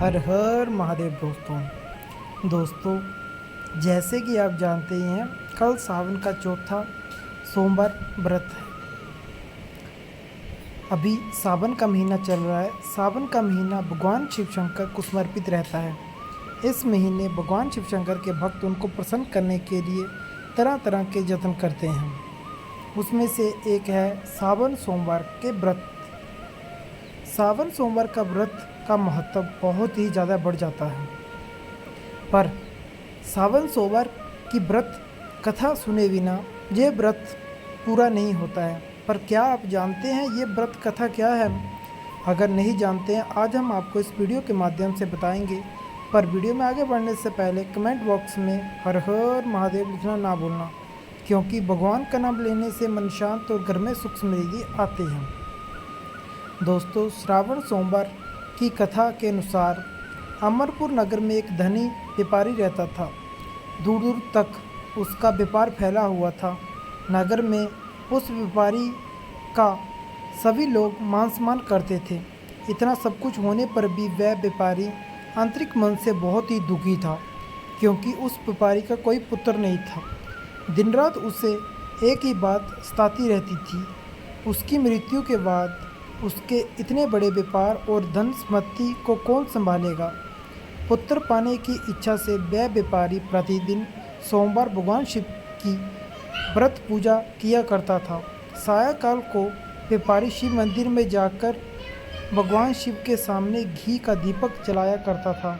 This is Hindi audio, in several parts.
हर हर महादेव दोस्तों जैसे कि आप जानते ही हैं, कल सावन का चौथा सोमवार व्रत है। अभी सावन का महीना चल रहा है। सावन का महीना भगवान शिव शंकर को समर्पित रहता है। इस महीने भगवान शिव शंकर के भक्त उनको प्रसन्न करने के लिए तरह तरह के यत्न करते हैं। उसमें से एक है सावन सोमवार के व्रत। सावन सोमवार का व्रत का महत्व बहुत ही ज़्यादा बढ़ जाता है। पर सावन सोमवार की व्रत कथा सुने बिना ये व्रत पूरा नहीं होता है। पर क्या आप जानते हैं ये व्रत कथा क्या है? अगर नहीं जानते हैं, आज हम आपको इस वीडियो के माध्यम से बताएंगे। पर वीडियो में आगे बढ़ने से पहले कमेंट बॉक्स में हर हर महादेव लिखना ना भूलना, क्योंकि भगवान का नाम लेने से मन शांत और घर में सुख समृद्धि आते हैं। दोस्तों, श्रावण सोमवार की कथा के अनुसार अमरपुर नगर में एक धनी व्यापारी रहता था। दूर दूर तक उसका व्यापार फैला हुआ था। नगर में उस व्यापारी का सभी लोग मान सम्मान करते थे। इतना सब कुछ होने पर भी वह व्यापारी आंतरिक मन से बहुत ही दुखी था, क्योंकि उस व्यापारी का कोई पुत्र नहीं था। दिन रात उसे एक ही बात सताती रहती थी, उसकी मृत्यु के बाद उसके इतने बड़े व्यापार और धन संपत्ति को कौन संभालेगा। पुत्र पाने की इच्छा से वह व्यापारी प्रतिदिन सोमवार भगवान शिव की व्रत पूजा किया करता था। सायंकाल को व्यापारी शिव मंदिर में जाकर भगवान शिव के सामने घी का दीपक जलाया करता था।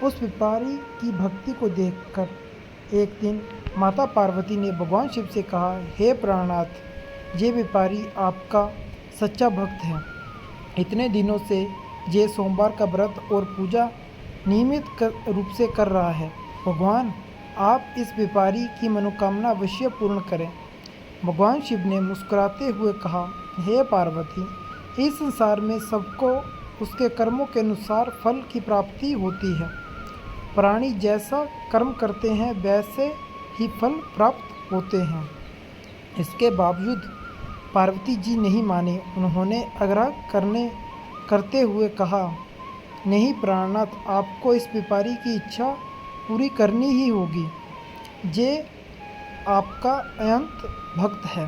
उस व्यापारी की भक्ति को देखकर एक दिन माता पार्वती ने भगवान शिव से कहा, हे प्राणनाथ, ये व्यापारी आपका सच्चा भक्त है। इतने दिनों से ये सोमवार का व्रत और पूजा नियमित रूप से कर रहा है। भगवान, आप इस व्यापारी की मनोकामना अवश्य पूर्ण करें। भगवान शिव ने मुस्कुराते हुए कहा, हे पार्वती, इस संसार में सबको उसके कर्मों के अनुसार फल की प्राप्ति होती है। प्राणी जैसा कर्म करते हैं वैसे ही फल प्राप्त होते हैं। इसके बावजूद पार्वती जी नहीं माने। उन्होंने आग्रह करते हुए कहा, नहीं प्राणनाथ, आपको इस व्यापारी की इच्छा पूरी करनी ही होगी। ये आपका अनंत भक्त है।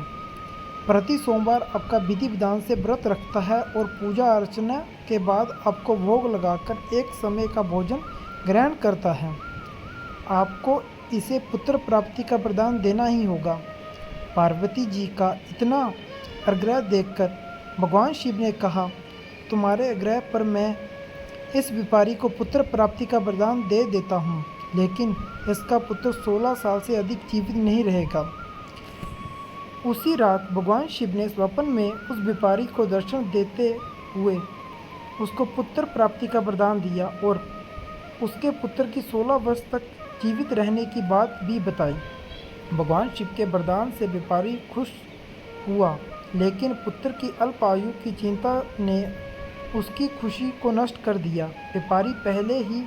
प्रति सोमवार आपका विधि विधान से व्रत रखता है और पूजा अर्चना के बाद आपको भोग लगाकर एक समय का भोजन ग्रहण करता है। आपको इसे पुत्र प्राप्ति का प्रदान देना ही होगा। पार्वती जी का इतना आग्रह देखकर भगवान शिव ने कहा, तुम्हारे आग्रह पर मैं इस व्यापारी को पुत्र प्राप्ति का वरदान दे देता हूँ, लेकिन इसका पुत्र 16 साल से अधिक जीवित नहीं रहेगा। उसी रात भगवान शिव ने स्वप्न में उस व्यापारी को दर्शन देते हुए उसको पुत्र प्राप्ति का वरदान दिया और उसके पुत्र की 16 वर्ष तक जीवित रहने की बात भी बताई। भगवान शिव के वरदान से व्यापारी खुश हुआ, लेकिन पुत्र की अल्प आयु की चिंता ने उसकी खुशी को नष्ट कर दिया। व्यापारी पहले ही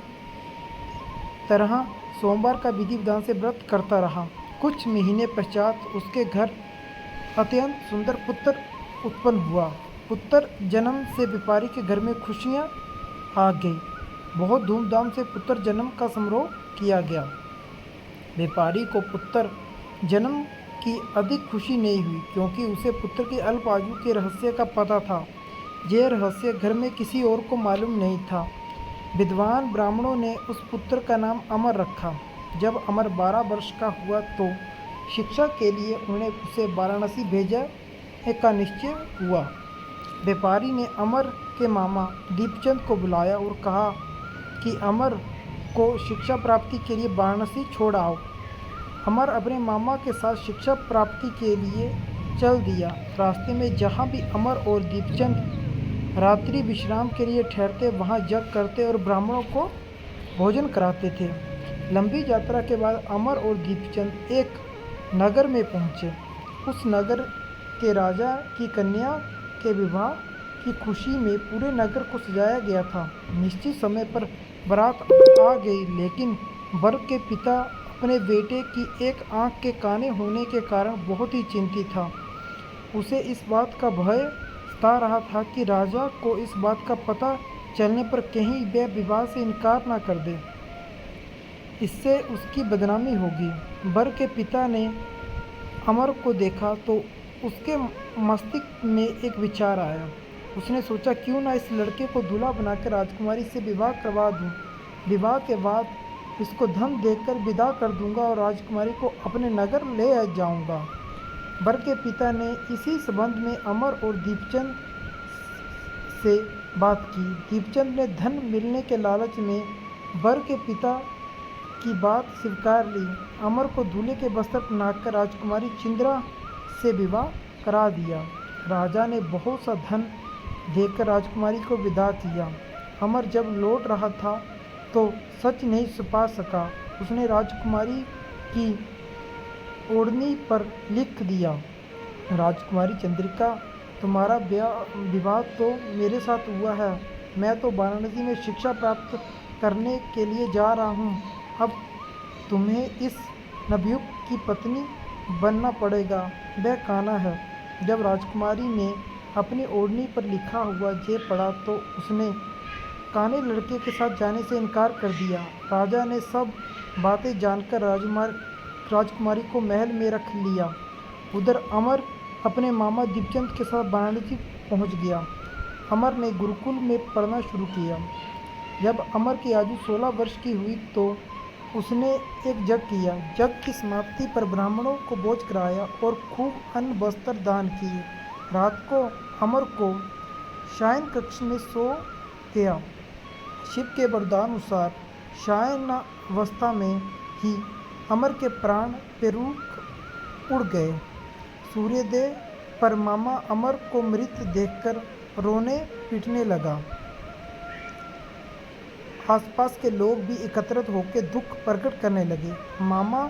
तरह सोमवार का विधि विधान से व्रत करता रहा। कुछ महीने पश्चात उसके घर अत्यंत सुंदर पुत्र उत्पन्न हुआ। पुत्र जन्म से व्यापारी के घर में खुशियाँ आ गई। बहुत धूमधाम से पुत्र जन्म का समारोह किया गया। व्यापारी को पुत्र जन्म की अधिक खुशी नहीं हुई, क्योंकि उसे पुत्र की अल्प आयु के रहस्य का पता था। यह रहस्य घर में किसी और को मालूम नहीं था। विद्वान ब्राह्मणों ने उस पुत्र का नाम अमर रखा। जब अमर 12 वर्ष का हुआ तो शिक्षा के लिए उन्हें उसे वाराणसी भेजने का निश्चय हुआ। व्यापारी ने अमर के मामा दीपचंद को बुलाया और कहा कि अमर को शिक्षा प्राप्ति के लिए वाराणसी छोड़ आओ। अमर अपने मामा के साथ शिक्षा प्राप्ति के लिए चल दिया। रास्ते में जहाँ भी अमर और दीपचंद रात्रि विश्राम के लिए ठहरते, वहाँ यज्ञ करते और ब्राह्मणों को भोजन कराते थे। लंबी यात्रा के बाद अमर और दीपचंद एक नगर में पहुँचे। उस नगर के राजा की कन्या के विवाह की खुशी में पूरे नगर को सजाया गया था। निश्चित समय पर बारात आ गई, लेकिन वर के पिता अपने बेटे की एक आंख के काने होने के कारण बहुत ही चिंतित था। उसे इस बात का भय सता रहा था कि राजा को इस बात का पता चलने पर कहीं वह विवाह से इनकार ना कर दे, इससे उसकी बदनामी होगी। वर के पिता ने अमर को देखा तो उसके मस्तिष्क में एक विचार आया। उसने सोचा, क्यों ना इस लड़के को दूल्हा बनाकर राजकुमारी से विवाह करवा दूं। विवाह के बाद इसको धन देकर विदा कर दूंगा और राजकुमारी को अपने नगर ले जाऊंगा। वर के पिता ने इसी संबंध में अमर और दीपचंद से बात की। दीपचंद ने धन मिलने के लालच में वर के पिता की बात स्वीकार ली। अमर को दूल्हे के वस्त्र पहनाकर राजकुमारी चिंद्रा से विवाह करा दिया। राजा ने बहुत सा धन देकर राजकुमारी को विदा किया। अमर जब लौट रहा था तो सच नहीं छुपा सका। उसने राजकुमारी की ओढ़नी पर लिख दिया, राजकुमारी चंद्रिका, तुम्हारा विवाह तो मेरे साथ हुआ है। मैं तो वाराणसी में शिक्षा प्राप्त करने के लिए जा रहा हूँ। अब तुम्हें इस नवयुवक की पत्नी बनना पड़ेगा। वह कान्हा है। जब राजकुमारी ने अपनी ओढ़नी पर लिखा हुआ ये पढ़ा तो उसने काने लड़के के साथ जाने से इनकार कर दिया। राजा ने सब बातें जानकर राजकुमारी को महल में रख लिया। उधर अमर अपने मामा दीपचंद के साथ वाराणसी पहुंच गया। अमर ने गुरुकुल में पढ़ना शुरू किया। जब अमर की आयु 16 वर्ष की हुई तो उसने एक यज्ञ किया। यज्ञ की समाप्ति पर ब्राह्मणों को भोज कराया और खूब अन्न वस्त्र दान किए। रात को अमर को शयन कक्ष में सो गया। शिव के वरदानुसार शयनावस्था में ही अमर के प्राण पेरुक उड़ गए। सूर्योदय पर मामा अमर को मृत देखकर रोने पीटने लगा। आसपास के लोग भी एकत्रित होकर दुख प्रकट करने लगे। मामा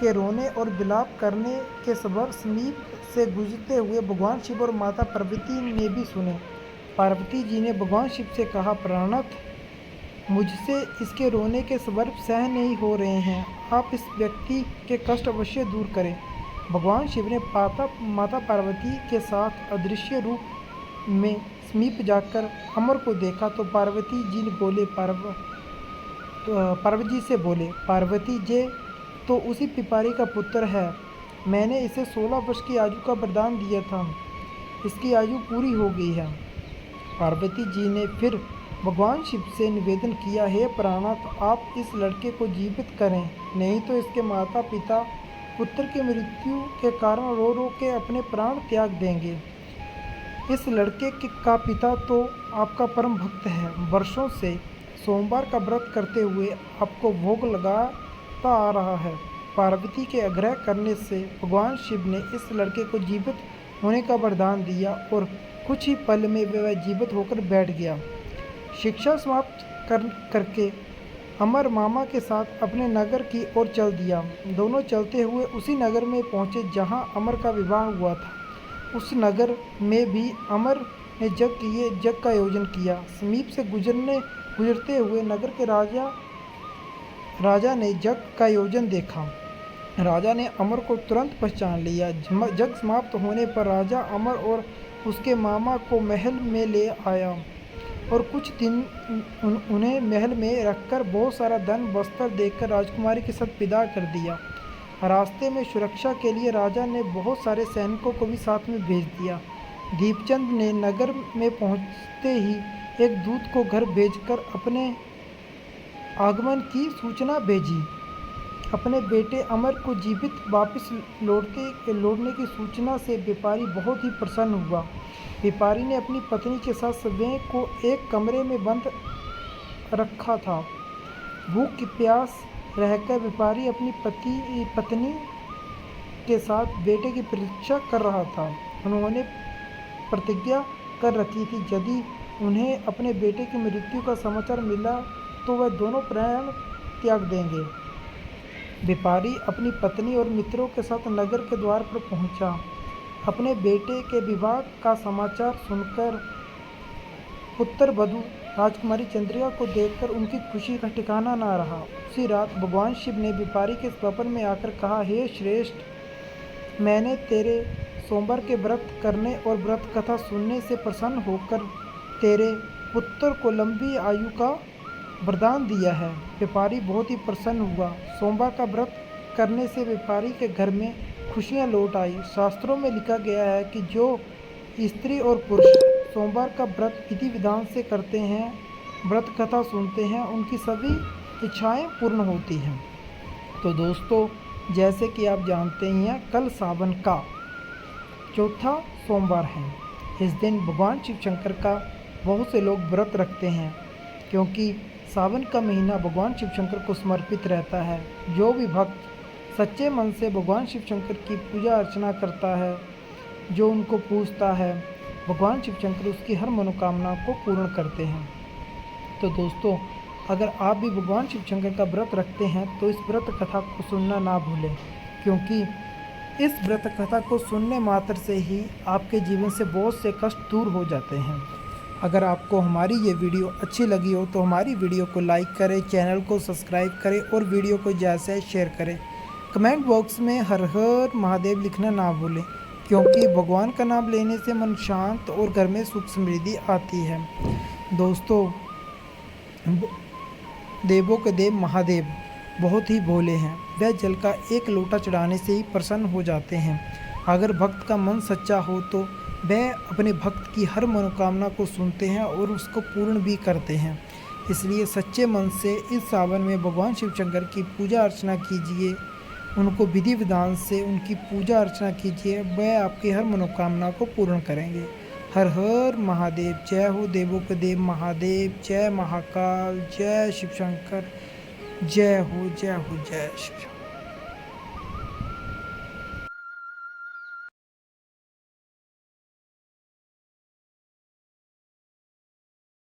के रोने और विलाप करने के खबर समीप से गुजरते हुए भगवान शिव और माता पार्वती ने भी सुने। पार्वती जी ने भगवान शिव से कहा, प्राणनाथ, मुझसे इसके रोने के खबर सहन नहीं हो रहे हैं। आप इस व्यक्ति के कष्ट अवश्य दूर करें। भगवान शिव ने माता पार्वती के साथ अदृश्य रूप में समीप जाकर अमर को देखा तो पार्वती जी से बोले, पार्वती जी तो उसी पिपारी का पुत्र है। मैंने इसे 16 वर्ष की आयु का वरदान दिया था। इसकी आयु पूरी हो गई है। पार्वती जी ने फिर भगवान शिव से निवेदन किया, हे प्राणनाथ, आप इस लड़के को जीवित करें, नहीं तो इसके माता पिता पुत्र की मृत्यु के कारण रो रो के अपने प्राण त्याग देंगे। इस लड़के का पिता तो आपका परम भक्त है। वर्षों से सोमवार का व्रत करते हुए आपको भोग लगाता आ रहा है। पार्वती के आग्रह करने से भगवान शिव ने इस लड़के को जीवित होने का वरदान दिया और कुछ ही पल में वह जीवित होकर बैठ गया। शिक्षा समाप्त करके अमर मामा के साथ अपने नगर की ओर चल दिया। दोनों चलते हुए उसी नगर में पहुँचे जहाँ अमर का विवाह हुआ था। उस नगर में भी अमर ने यज्ञ का आयोजन किया। समीप से गुजरते हुए नगर के राजा ने यज्ञ का आयोजन देखा। राजा ने अमर को तुरंत पहचान लिया। यज्ञ समाप्त होने पर राजा अमर और उसके मामा को महल में ले आया और कुछ दिन उन्हें महल में रखकर बहुत सारा धन वस्त्र देकर राजकुमारी के साथ विदा कर दिया। रास्ते में सुरक्षा के लिए राजा ने बहुत सारे सैनिकों को भी साथ में भेज दिया। दीपचंद ने नगर में पहुंचते ही एक दूत को घर भेजकर अपने आगमन की सूचना भेजी। अपने बेटे अमर को जीवित वापस लौटने की सूचना से व्यापारी बहुत ही प्रसन्न हुआ। व्यापारी ने अपनी पत्नी के साथ स्वयं को एक कमरे में बंद रखा था। भूख की प्यास रहकर व्यापारी अपनी पत्नी के साथ बेटे की प्रतीक्षा कर रहा था। उन्होंने प्रतिज्ञा कर रखी थी, यदि उन्हें अपने बेटे की मृत्यु का समाचार मिला तो वह दोनों प्राण त्याग देंगे। व्यापारी अपनी पत्नी और मित्रों के साथ नगर के द्वार पर पहुंचा। अपने बेटे के विवाह का समाचार सुनकर पुत्र वधू राजकुमारी चंद्रिका को देखकर उनकी खुशी का ठिकाना ना रहा। उसी रात भगवान शिव ने व्यापारी के स्वप्न में आकर कहा, हे श्रेष्ठ, मैंने तेरे सोमवार के व्रत करने और व्रत कथा सुनने से प्रसन्न होकर तेरे पुत्र को लंबी आयु का वरदान दिया है। व्यापारी बहुत ही प्रसन्न हुआ। सोमवार का व्रत करने से व्यापारी के घर में खुशियां लौट आई। शास्त्रों में लिखा गया है कि जो स्त्री और पुरुष सोमवार का व्रत विधि विधान से करते हैं, व्रत कथा सुनते हैं, उनकी सभी इच्छाएं पूर्ण होती हैं। तो दोस्तों, जैसे कि आप जानते ही हैं, कल सावन का चौथा सोमवार है। इस दिन भगवान शिव शंकर का बहुत से लोग व्रत रखते हैं, क्योंकि सावन का महीना भगवान शिव शंकर को समर्पित रहता है। जो भी भक्त सच्चे मन से भगवान शिव शंकर की पूजा अर्चना करता है, जो उनको पूजता है, भगवान शिव शंकर उसकी हर मनोकामना को पूर्ण करते हैं। तो दोस्तों, अगर आप भी भगवान शिव शंकर का व्रत रखते हैं तो इस व्रत कथा को सुनना ना भूलें, क्योंकि इस व्रत कथा को सुनने मात्र से ही आपके जीवन से बहुत से कष्ट दूर हो जाते हैं। अगर आपको हमारी ये वीडियो अच्छी लगी हो तो हमारी वीडियो को लाइक करें, चैनल को सब्सक्राइब करें और वीडियो को ज़्यादा से शेयर करें। कमेंट बॉक्स में हर हर महादेव लिखना ना भूलें, क्योंकि भगवान का नाम लेने से मन शांत और घर में सुख समृद्धि आती है। दोस्तों, देवों के देव महादेव बहुत ही भोले हैं। वह जल का एक लोटा चढ़ाने से ही प्रसन्न हो जाते हैं। अगर भक्त का मन सच्चा हो तो वह अपने भक्त की हर मनोकामना को सुनते हैं और उसको पूर्ण भी करते हैं। इसलिए सच्चे मन से इस सावन में भगवान शिव शंकर की पूजा अर्चना कीजिए, उनको विधि विधान से उनकी पूजा अर्चना कीजिए। वह आपकी हर मनोकामना को पूर्ण करेंगे। हर हर महादेव। जय हो देवों के देव महादेव। जय महाकाल। जय शिव शंकर। जय हो जय हो जय शिव शंकर।